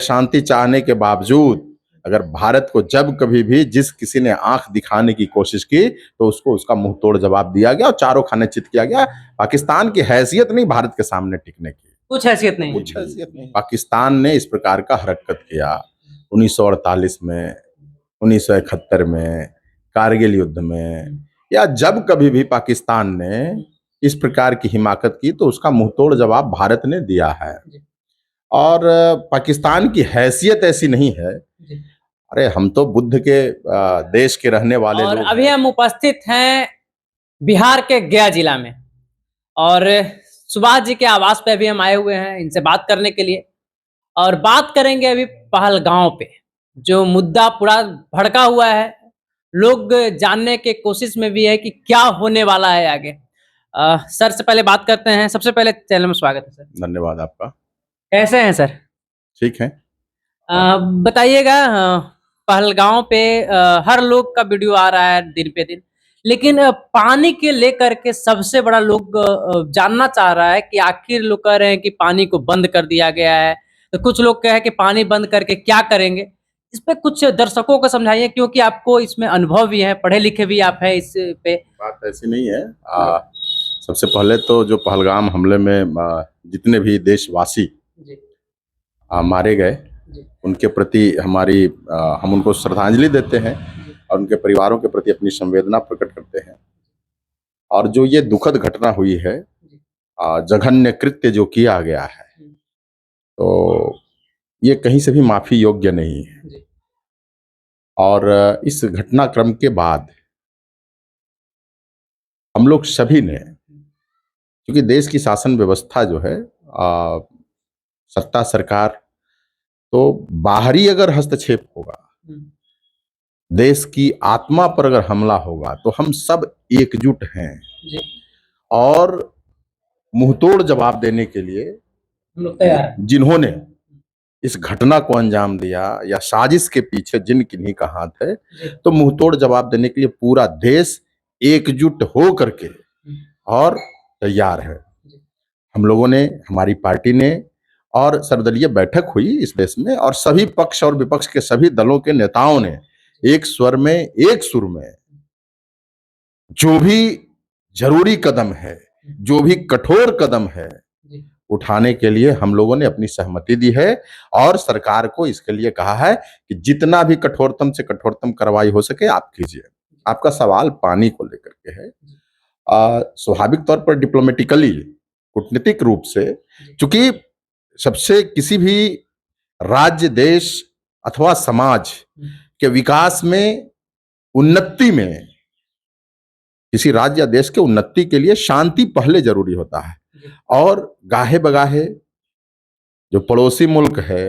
शांति चाहने के बावजूद अगर भारत को जब कभी भी जिस किसी ने आंख दिखाने की कोशिश की तो उसको उसका मुंह तोड़ जवाब दिया गया और चारों खाने चित किया गया। पाकिस्तान की हैसियत नहीं भारत के सामने टिकने की, कुछ हैसियत नहीं है। कुछ हैसियत नहीं। पाकिस्तान ने इस प्रकार का हरकत किया 1948 में, 1971 में, कारगिल युद्ध में, या जब कभी भी पाकिस्तान ने इस प्रकार की हिमाकत की तो उसका मुंह तोड़ जवाब भारत ने दिया है। और पाकिस्तान की हैसियत ऐसी नहीं है। अरे हम तो बुद्ध के देश के रहने वाले और लोग अभी हैं। हम उपस्थित हैं बिहार के गया जिला में और सुभाष जी के आवास पे अभी हम आए हुए हैं इनसे बात करने के लिए और बात करेंगे अभी पहलगांव पे जो मुद्दा पूरा भड़का हुआ है। लोग जानने के कोशिश में भी है कि क्या होने वाला है आगे। सर से पहले बात करते हैं। सबसे पहले चैनल में स्वागत है सर। धन्यवाद आपका। कैसे हैं सर? ठीक है। बताइएगा, पहलगांव पे हर लोग का वीडियो आ रहा है दिन पे दिन, लेकिन पानी के लेकर के सबसे बड़ा लोग जानना चाह रहा है कि आखिर लोग कह रहे हैं कि पानी को बंद कर दिया गया है, तो कुछ लोग कह हैं कि पानी बंद करके क्या करेंगे। इस पे कुछ दर्शकों को समझाइए, क्योंकि आपको इसमें अनुभव भी है, पढ़े लिखे भी आप हैं इस पे। बात ऐसी नहीं है। सबसे पहले तो जो पहलगाम हमले में जितने भी देशवासी मारे गए उनके प्रति हम उनको श्रद्धांजलि देते हैं और उनके परिवारों के प्रति अपनी संवेदना प्रकट करते हैं। और जो ये दुखद घटना हुई है, जघन्य कृत्य जो किया गया है, तो ये कहीं से भी माफी योग्य नहीं है। और इस घटनाक्रम के बाद हम लोग सभी ने, क्योंकि देश की शासन व्यवस्था जो है, सत्ता सरकार, तो बाहरी अगर हस्तक्षेप होगा, देश की आत्मा पर अगर हमला होगा तो हम सब एकजुट हैं और मुंहतोड़ जवाब देने के लिए जिन्होंने इस घटना को अंजाम दिया या साजिश के पीछे जिन किन्हीं का हाथ है, तो मुंहतोड़ जवाब देने के लिए पूरा देश एकजुट हो करके और तैयार है। हम लोगों ने, हमारी पार्टी ने, और सर्वदलीय बैठक हुई इस देश में और सभी पक्ष और विपक्ष के सभी दलों के नेताओं ने एक स्वर में, एक सुर में जो भी जरूरी कदम है, जो भी कठोर कदम है उठाने के लिए हम लोगों ने अपनी सहमति दी है और सरकार को इसके लिए कहा है कि जितना भी कठोरतम से कठोरतम कार्रवाई हो सके आप कीजिए। आपका सवाल पानी को लेकर के है। स्वाभाविक तौर पर डिप्लोमेटिकली, कूटनीतिक रूप से, क्योंकि सबसे किसी भी राज्य, देश अथवा समाज के विकास में, उन्नति में, किसी राज्य या देश के उन्नति के लिए शांति पहले जरूरी होता है। और गाहे बगाहे जो पड़ोसी मुल्क है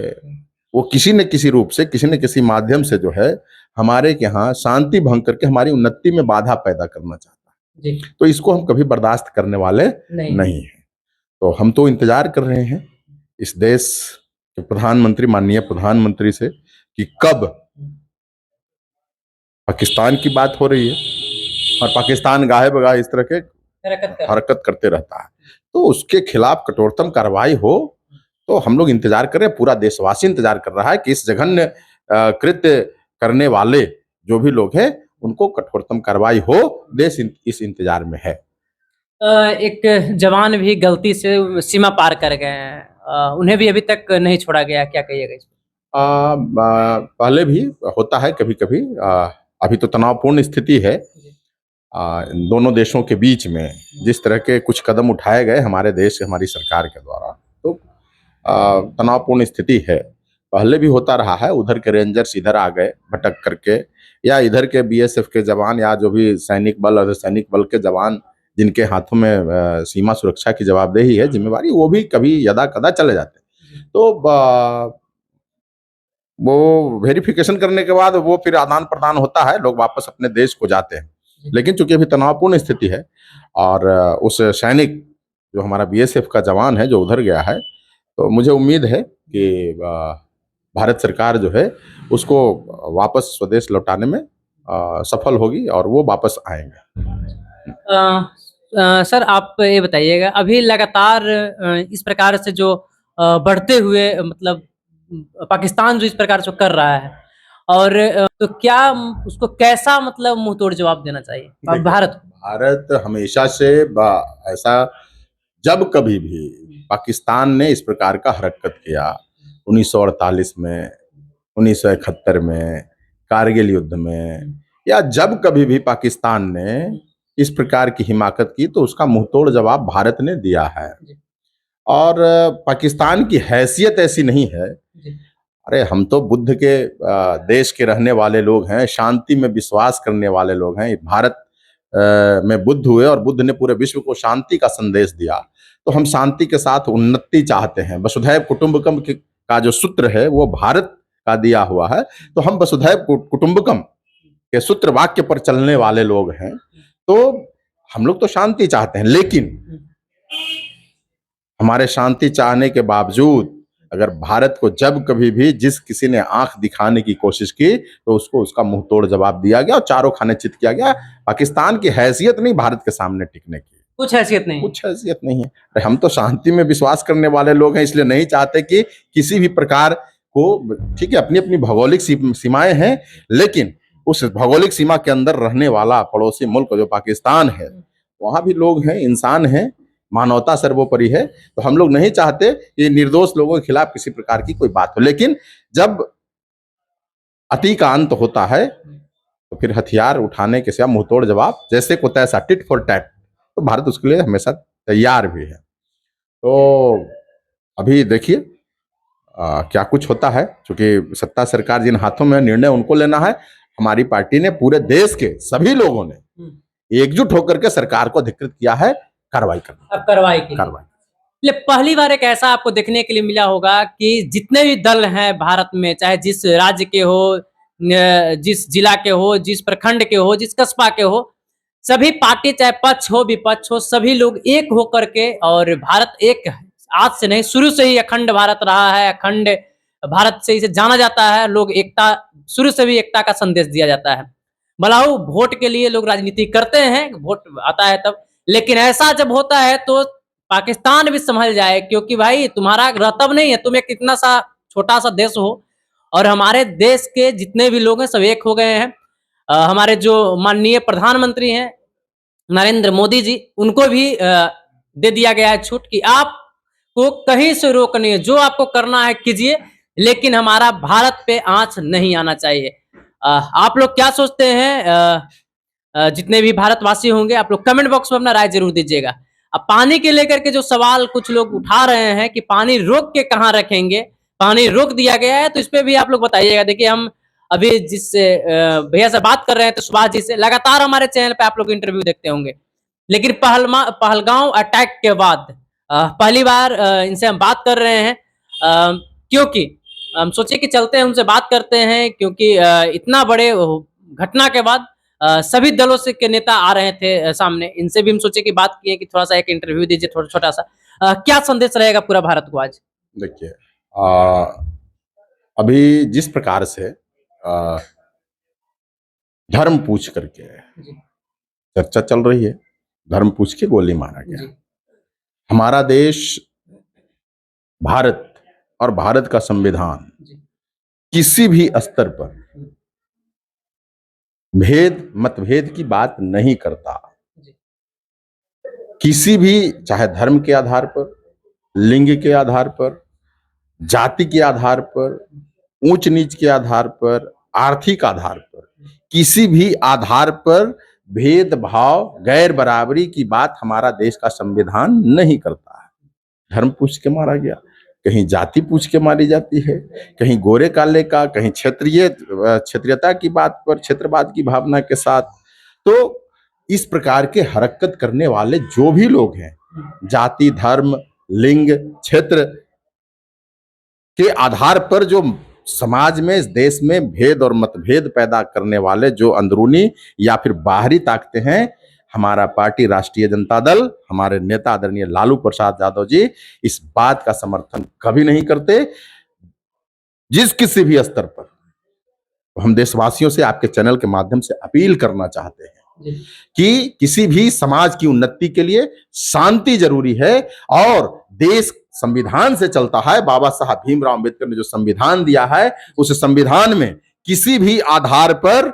वो किसी न किसी रूप से, किसी न किसी माध्यम से जो है हमारे यहाँ शांति भंग करके हमारी उन्नति में बाधा पैदा करना चाहता है। तो इसको हम कभी बर्दाश्त करने वाले नहीं हैं। तो हम तो इंतजार कर रहे हैं इस देश के प्रधानमंत्री, माननीय प्रधानमंत्री से, कि कब पाकिस्तान की बात हो रही है और पाकिस्तान गाहे बगाहे इस तरह के हरकत करते रहता है, तो उसके खिलाफ कठोरतम कार्रवाई हो। तो हम लोग इंतजार कर रहे हैं, पूरा देशवासी इंतजार कर रहा है कि इस जघन्य कृत्य करने वाले जो भी लोग हैं उनको कठोरतम कार्रवाई हो। देश इस इंतजार में है। एक जवान भी गलती से सीमा पार कर गए हैं, उन्हें भी अभी तक नहीं छोड़ा गया, क्या कहिएगा इस पर? पहले भी होता है कभी कभी। अभी तो तनावपूर्ण स्थिति है दोनों देशों के बीच में। जिस तरह के कुछ कदम उठाए गए हमारे देश, हमारी सरकार के द्वारा, तो तनावपूर्ण स्थिति है। पहले भी होता रहा है, उधर के रेंजर्स इधर आ गए भटक करके, या इधर के बीएसएफ के जवान या जो भी सैनिक बल और सैनिक बल के जवान जिनके हाथों में सीमा सुरक्षा की जवाबदेही है, जिम्मेवारी, वो भी कभी यदा कदा चले जाते हैं। तो वो वेरिफिकेशन करने के बाद वो फिर आदान प्रदान होता है, लोग वापस अपने देश को जाते हैं। लेकिन चूंकि अभी तनावपूर्ण स्थिति है और उस सैनिक जो हमारा बीएसएफ का जवान है जो उधर गया है, तो मुझे उम्मीद है कि भारत सरकार जो है उसको वापस स्वदेश लौटाने में सफल होगी और वो वापस आएंगे। सर आप ये बताइएगा, अभी लगातार इस प्रकार से जो बढ़ते हुए मतलब पाकिस्तान जो इस प्रकार से कर रहा है, और तो क्या उसको कैसा मतलब मुंह तोड़ जवाब देना चाहिए देखिए, भारत को? भारत हमेशा से ऐसा जब कभी भी पाकिस्तान ने इस प्रकार का हरकत किया, 1948 में, 1971 में, कारगिल युद्ध में, या जब कभी भी पाकिस्तान ने इस प्रकार की हिमाकत की, तो उसका मुंहतोड़ जवाब भारत ने दिया है। और पाकिस्तान की हैसियत ऐसी नहीं है। अरे हम तो बुद्ध के देश के रहने वाले लोग हैं, शांति में विश्वास करने वाले लोग हैं। भारत में बुद्ध हुए और बुद्ध ने पूरे विश्व को शांति का संदेश दिया, तो हम शांति के साथ उन्नति चाहते हैं। वसुधैव कुटुंबकम का जो सूत्र है वो भारत का दिया हुआ है, तो हम वसुधैव कुटुंबकम के सूत्र वाक्य पर चलने वाले लोग हैं। तो हम लोग तो शांति चाहते हैं, लेकिन हमारे शांति चाहने के बावजूद अगर भारत को जब कभी भी जिस किसी ने आंख दिखाने की कोशिश की, तो उसको उसका मुंह तोड़ जवाब दिया गया और चारों खाने चित किया गया। पाकिस्तान की हैसियत नहीं भारत के सामने टिकने की, कुछ हैसियत नहीं, कुछ हैसियत नहीं है। अरे हम तो शांति में विश्वास करने वाले लोग हैं, इसलिए नहीं चाहते कि किसी भी प्रकार को, ठीक है, अपनी अपनी भौगोलिक सीमाएं हैं, लेकिन उस भौगोलिक सीमा के अंदर रहने वाला पड़ोसी मुल्क जो पाकिस्तान है, वहां भी लोग हैं, इंसान हैं, मानवता सर्वोपरि है। तो हम लोग नहीं चाहते कि निर्दोष लोगों के खिलाफ किसी प्रकार की कोई बात हो, लेकिन जब अति का अंत होता है तो फिर हथियार उठाने के सिवा मुंहतोड़ जवाब, जैसे को तैसा, टिट फॉर टैट, तो भारत उसके लिए हमेशा तैयार भी है। तो अभी देखिए क्या कुछ होता है, क्योंकि सत्ता सरकार जिन हाथों में, निर्णय उनको लेना है। हमारी पार्टी ने पूरे देश के सभी लोगों ने एकजुट होकर के सरकार को अधिकृत किया है कार्रवाई करने, कार्रवाई। पहली बार एक ऐसा आपको देखने के लिए मिला होगा कि जितने भी दल हैं भारत में, चाहे जिस राज्य के हो, जिस जिला के हो, जिस प्रखंड के हो, जिस कस्बा के हो, सभी पार्टी, चाहे पक्ष हो विपक्ष हो, सभी लोग एक होकर के, और भारत एक, आज से नहीं, शुरू से ही अखंड भारत रहा है, अखंड भारत से इसे जाना जाता है। लोग एकता, शुरू से भी एकता का संदेश दिया जाता है। भलाऊ वोट के लिए लोग राजनीति करते हैं, वोट आता है तब, लेकिन ऐसा जब होता है तो पाकिस्तान भी संभल जाए, क्योंकि भाई तुम्हारा रतब नहीं है, तुम एक इतना सा छोटा सा देश हो, और हमारे देश के जितने भी लोग हैं सब एक हो गए हैं। हमारे जो माननीय प्रधानमंत्री हैं नरेंद्र मोदी जी, उनको भी दे दिया गया है छूट कि आपको कहीं से रोक नहीं है, जो आपको करना है कीजिए, लेकिन हमारा भारत पे आंच नहीं आना चाहिए। आप लोग क्या सोचते हैं? जितने भी भारतवासी होंगे, आप लोग कमेंट बॉक्स में अपना राय जरूर दीजिएगा। अब पानी के लेकर के जो सवाल कुछ लोग उठा रहे हैं कि पानी रोक के कहाँ रखेंगे, पानी रोक दिया गया है, तो इस पे भी आप लोग बताइएगा। देखिए, हम अभी जिस भैया से बात कर रहे हैं, तो सुभाष जी से, लगातार हमारे चैनल पे आप लोग इंटरव्यू देखते होंगे, लेकिन पहलगांव अटैक के बाद पहली बार इनसे हम बात कर रहे हैं, क्योंकि हम सोचे कि चलते हैं उनसे बात करते हैं, क्योंकि इतना बड़े घटना के बाद सभी दलों से के नेता आ रहे थे सामने। इनसे भी हम सोचे कि बात किए कि थोड़ा सा एक इंटरव्यू दीजिए, थोड़ा छोटा सा। क्या संदेश रहेगा पूरा भारत को आज? देखिए, अभी जिस प्रकार से धर्म पूछ करके चर्चा चल रही है, धर्म पूछ के गोली मारा गया। हमारा देश भारत और भारत का संविधान किसी भी स्तर पर मतभेद की बात नहीं करता। किसी भी, चाहे धर्म के आधार पर, लिंग के आधार पर, जाति के आधार पर, ऊंच नीच के आधार पर, आर्थिक आधार पर, किसी भी आधार पर भेदभाव, गैर बराबरी की बात हमारा देश का संविधान नहीं करता है। धर्म पूछ के मारा गया, कहीं जाति पूछ के मारी जाती है, कहीं गोरे काले का, कहीं क्षेत्रीयता की बात पर, क्षेत्रवाद की भावना के साथ। तो इस प्रकार के हरकत करने वाले जो भी लोग हैं, जाति, धर्म, लिंग, क्षेत्र के आधार पर जो समाज में, इस देश में भेद और मतभेद पैदा करने वाले जो अंदरूनी या फिर बाहरी ताकतें हैं, हमारा पार्टी राष्ट्रीय जनता दल, हमारे नेता आदरणीय लालू प्रसाद यादव जी इस बात का समर्थन कभी नहीं करते। जिस किसी भी स्तर पर हम देशवासियों से आपके चैनल के माध्यम से अपील करना चाहते हैं कि किसी भी समाज की उन्नति के लिए शांति जरूरी है, और देश संविधान से चलता है। बाबा साहब भीमराव अंबेडकर ने जो संविधान दिया है, उस संविधान में किसी भी आधार पर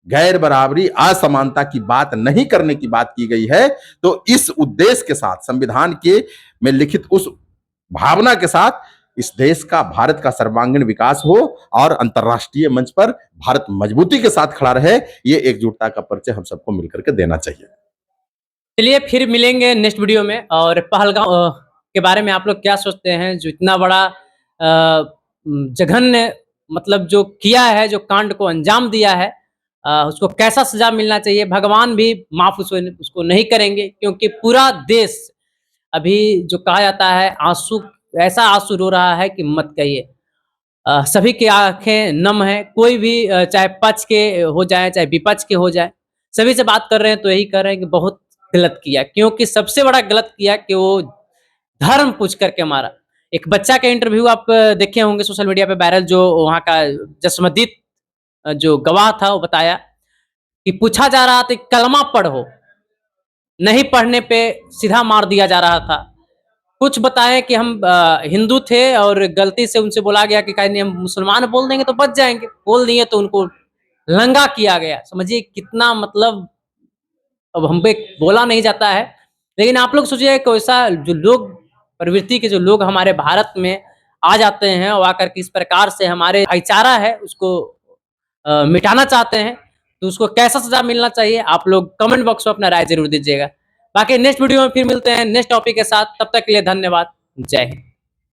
गैर बराबरी, असमानता की बात नहीं करने की बात की गई है। तो इस उद्देश्य के साथ, संविधान के में लिखित उस भावना के साथ इस देश का, भारत का सर्वांगीण विकास हो और अंतर्राष्ट्रीय मंच पर भारत मजबूती के साथ खड़ा रहे, ये एकजुटता का परिचय हम सबको मिलकर के देना चाहिए। चलिए फिर मिलेंगे नेक्स्ट वीडियो में। और पहलगाम के बारे में आप लोग क्या सोचते हैं? जो इतना बड़ा जघन्य मतलब जो किया है, जो कांड को अंजाम दिया है, उसको कैसा सजा मिलना चाहिए? भगवान भी माफ उसको नहीं करेंगे, क्योंकि पूरा देश अभी जो कहा जाता है आंसू, ऐसा आंसू रो रहा है कि मत कहिए। सभी की आंखें नम है। कोई भी चाहे पक्ष के हो जाए चाहे विपक्ष के हो जाए, सभी से बात कर रहे हैं तो यही कर रहे हैं कि बहुत गलत किया। क्योंकि सबसे बड़ा गलत किया कि वो धर्म पूछ करके मारा। एक बच्चा का इंटरव्यू आप देखे होंगे सोशल मीडिया पे वायरल, जो वहाँ का जसमदीद जो गवाह था वो बताया कि पूछा जा रहा था कलमा पढ़ो, नहीं पढ़ने पे सीधा मार दिया जा रहा था। कुछ बताए कि हम हिंदू थे और गलती से उनसे बोला गया कि कहीं हम मुसलमान बोल देंगे तो बच जाएंगे, बोल दिए तो उनको लंगा किया गया। समझिए कितना, मतलब अब हम पे बोला नहीं जाता है। लेकिन आप लोग सोचिए कि वैसा जो लोग, प्रवृत्ति के जो लोग हमारे भारत में आ जाते हैं और आकर के इस प्रकार से हमारे भाईचारा है उसको मिटाना चाहते हैं, तो उसको कैसा सजा मिलना चाहिए? आप लोग कमेंट बॉक्स में अपना राय जरूर दीजिएगा। बाकी नेक्स्ट वीडियो में फिर मिलते हैं नेक्स्ट टॉपिक के साथ। तब तक के लिए धन्यवाद। जय हिंद।